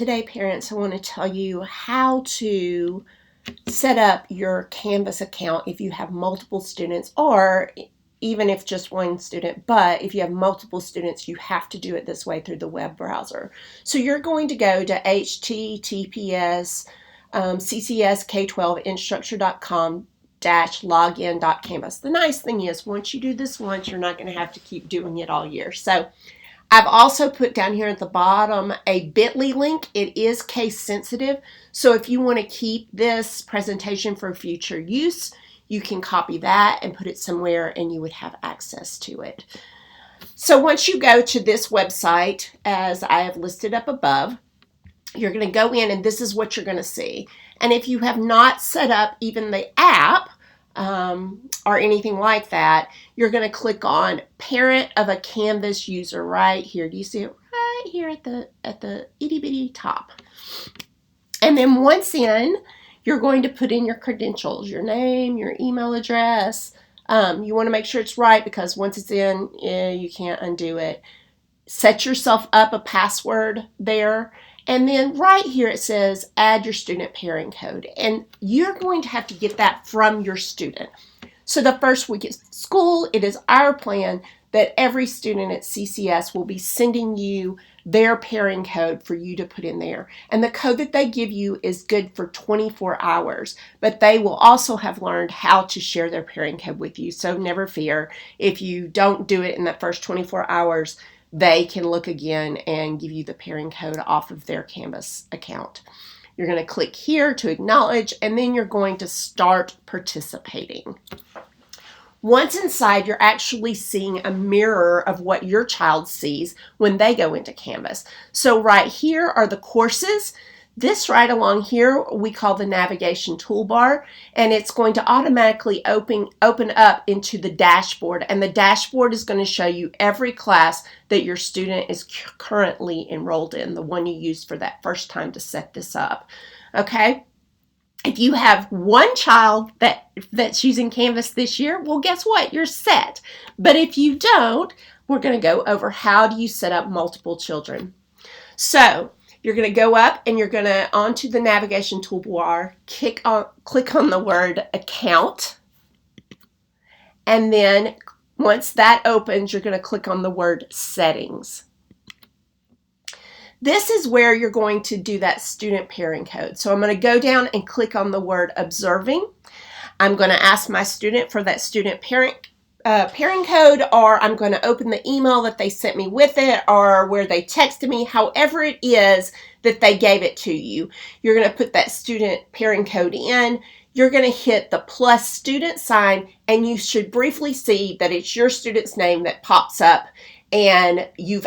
Today, parents, I want to tell you how to set up your Canvas account if you have multiple students, or even if just one student. But if you have multiple students, you have to do it this way through the web browser. So you're going to go to https ccsk12instructure.com login.canvas. The nice thing is, once you do this once, you're not going to have to keep doing it all year. So I've also put down here at the bottom a bit.ly link. It is case sensitive, so if you want to keep this presentation for future use, you can copy that and put it somewhere and you would have access to it. So once you go to this website, as I have listed up above, you're going to go in and this is what you're going to see. And if you have not set up even the app, or anything like that, you're going to click on Parent of a Canvas User right here. Do you see it right here at the itty bitty top? And then once in, you're going to put in your credentials, your name, your email address. You want to make sure it's right because once it's in, you can't undo it. Set yourself up a password there. And then right here it says add your student pairing code, and you're going to have to get that from your student. So the first week at school, it is our plan that every student at CCS will be sending you their pairing code for you to put in there. And the code that they give you is good for 24 hours, but they will also have learned how to share their pairing code with you. So never fear, if you don't do it in the first 24 hours, they can look again and give you the pairing code off of their Canvas account. You're going to click here to acknowledge, and then you're going to start participating. Once inside, you're actually seeing a mirror of what your child sees when they go into Canvas. So right here are the courses. This right along here we call the navigation toolbar, and it's going to automatically open up into the dashboard, and the dashboard is going to show you every class that your student is currently enrolled in, the one you used for that first time to set this up. Okay? If you have one child that's using Canvas this year, well, guess what? You're set. But if you don't, we're going to go over how do you set up multiple children. So you're going to go up and you're going to, onto the navigation toolbar, click on the word account. And then once that opens, you're going to click on the word settings. This is where you're going to do that student pairing code. So I'm going to go down and click on the word observing. I'm going to ask my student for that student pairing code, or I'm going to open the email that they sent me with it, or where they texted me, however it is that they gave it to you. You're going to put that student pairing code in. You're going to hit the plus student sign, and you should briefly see that it's your student's name that pops up, and you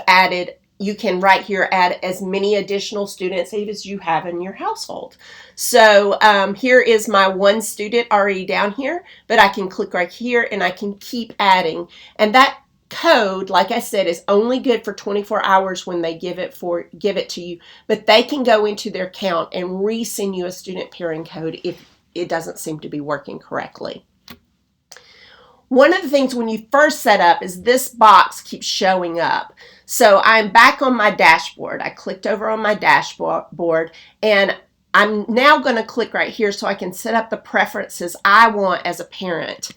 can right here add as many additional students as you have in your household. So here is my one student already down here, but I can click right here and I can keep adding. And that code, like I said, is only good for 24 hours when they give it to you, but they can go into their account and resend you a student pairing code if it doesn't seem to be working correctly. One of the things when you first set up is this box keeps showing up. So I'm back on my dashboard. I clicked over on my dashboard, and I'm now going to click right here so I can set up the preferences I want as a parent.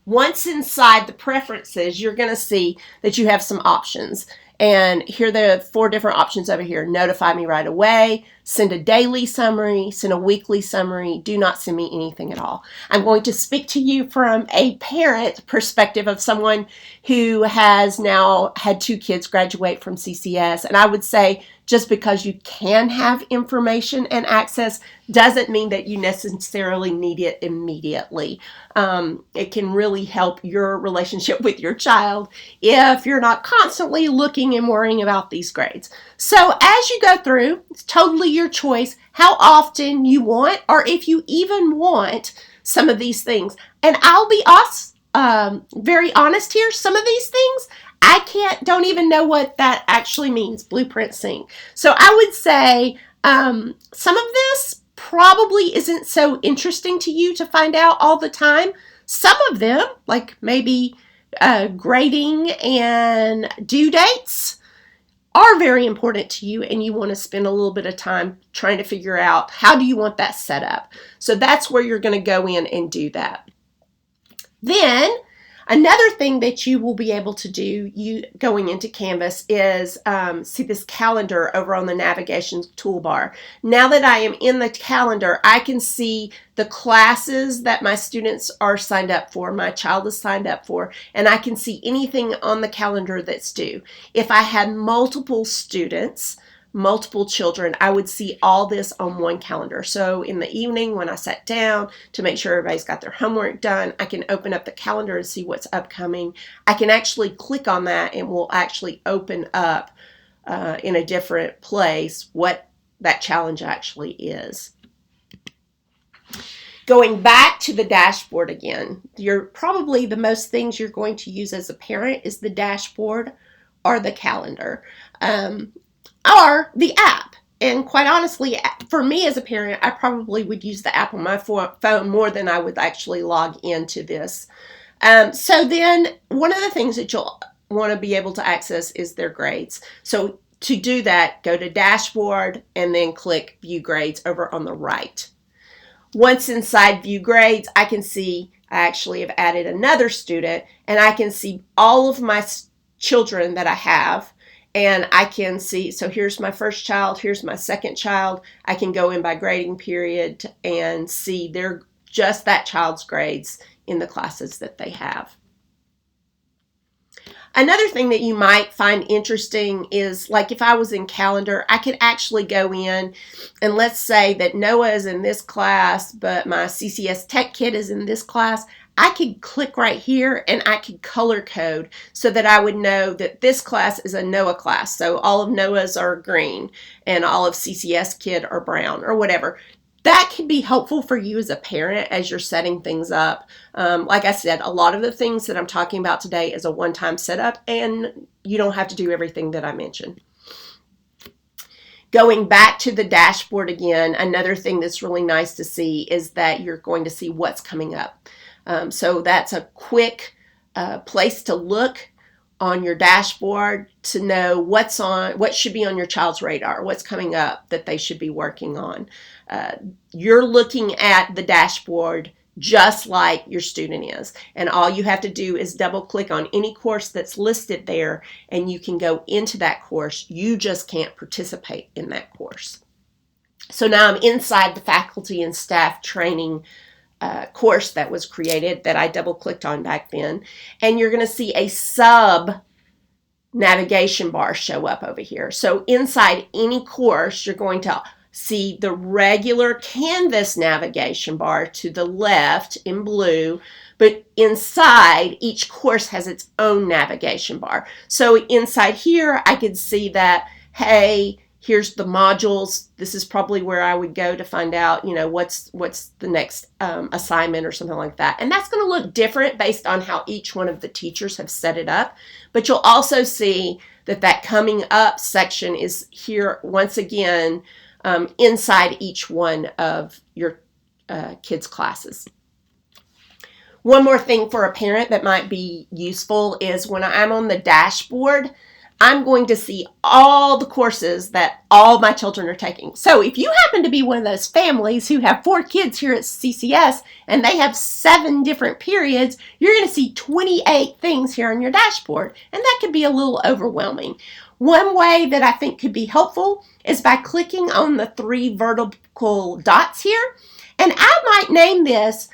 Once inside the preferences, you're going to see that you have some options. And here are the 4 different options over here. Notify me right away, send a daily summary, send a weekly summary, do not send me anything at all. I'm going to speak to you from a parent perspective of someone who has now had 2 kids graduate from CCS. And I would say just because you can have information and access doesn't mean that you necessarily need it immediately. It can really help your relationship with your child if you're not constantly looking and worrying about these grades. So as you go through, it's totally your choice how often you want, or if you even want some of these things. And I'll be very honest here, some of these things don't even know what that actually means, Blueprint Sync. So I would say some of this probably isn't so interesting to you to find out all the time. Some of them, like maybe grading and due dates, are very important to you and you want to spend a little bit of time trying to figure out how do you want that set up. So that's where you're going to go in and do that. Then another thing that you will be able to do going into Canvas is see this calendar over on the navigation toolbar. Now that I am in the calendar, I can see the classes that my students are signed up for, my child is signed up for, and I can see anything on the calendar that's due. If I had multiple students, multiple children, I would see all this on one calendar. So in the evening when I sat down to make sure everybody's got their homework done, I can open up the calendar and see what's upcoming. I can actually click on that and will actually open up in a different place what that challenge actually is. Going back to the dashboard again, probably the most things you're going to use as a parent is the dashboard or the calendar. Or the app. And quite honestly, for me as a parent, I probably would use the app on my phone more than I would actually log into this. So then one of the things that you'll want to be able to access is their grades. So to do that, go to Dashboard and then click View Grades over on the right. Once inside View Grades, I can see I actually have added another student and I can see all of my children that I have. And I can see, so here's my first child, here's my second child. I can go in by grading period and see just that child's grades in the classes that they have. Another thing that you might find interesting is, like if I was in calendar, I could actually go in and let's say that Noah is in this class, but my CCS Tech kid is in this class. I could click right here and I could color code so that I would know that this class is a Noah class. So all of Noah's are green and all of CCS kid are brown or whatever. That can be helpful for you as a parent as you're setting things up. Like I said, a lot of the things that I'm talking about today is a one-time setup and you don't have to do everything that I mentioned. Going back to the dashboard again, another thing that's really nice to see is that you're going to see what's coming up. So that's a quick place to look on your dashboard to know what should be on your child's radar, what's coming up that they should be working on. You're looking at the dashboard just like your student is, and all you have to do is double click on any course that's listed there and you can go into that course. You just can't participate in that course. So now I'm inside the faculty and staff training course that was created that I double clicked on back then, and you're going to see a sub navigation bar show up over here. So inside any course you're going to see the regular Canvas navigation bar to the left in blue, but inside each course has its own navigation bar. So inside here I could see that, hey, here's the modules. This is probably where I would go to find out, what's the next assignment or something like that. And that's going to look different based on how each one of the teachers have set it up. But you'll also see that coming up section is here once again inside each one of your kids' classes. One more thing for a parent that might be useful is when I'm on the dashboard, I'm going to see all the courses that all my children are taking. So if you happen to be one of those families who have 4 kids here at CCS and they have 7 different periods, you're going to see 28 things here on your dashboard, and that could be a little overwhelming. One way that I think could be helpful is by clicking on the 3 vertical dots here, and I might name this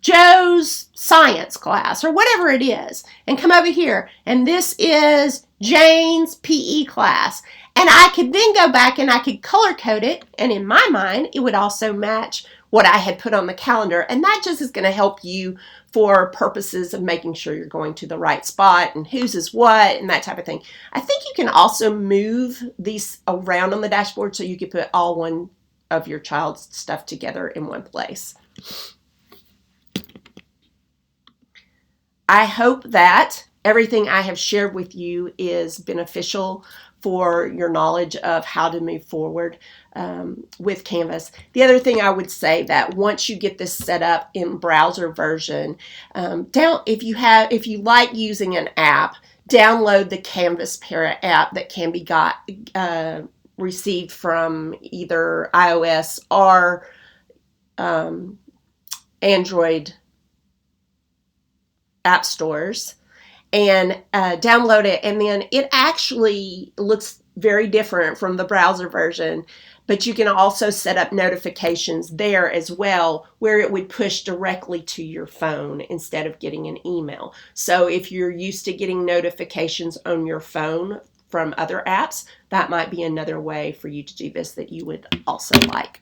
Joe's science class or whatever it is, and come over here, and this is Jane's PE class, and I could then go back and I could color code it, and in my mind it would also match what I had put on the calendar, and that just is going to help you for purposes of making sure you're going to the right spot and whose is what and that type of thing. I think you can also move these around on the dashboard so you can put all one of your child's stuff together in one place. I hope that everything I have shared with you is beneficial for your knowledge of how to move forward with Canvas. The other thing I would say that once you get this set up in browser version, if you like using an app, download the Canvas Para app that can be received from either iOS or Android app stores, and download it. And then it actually looks very different from the browser version, but you can also set up notifications there as well, where it would push directly to your phone instead of getting an email. So if you're used to getting notifications on your phone from other apps, that might be another way for you to do this that you would also like.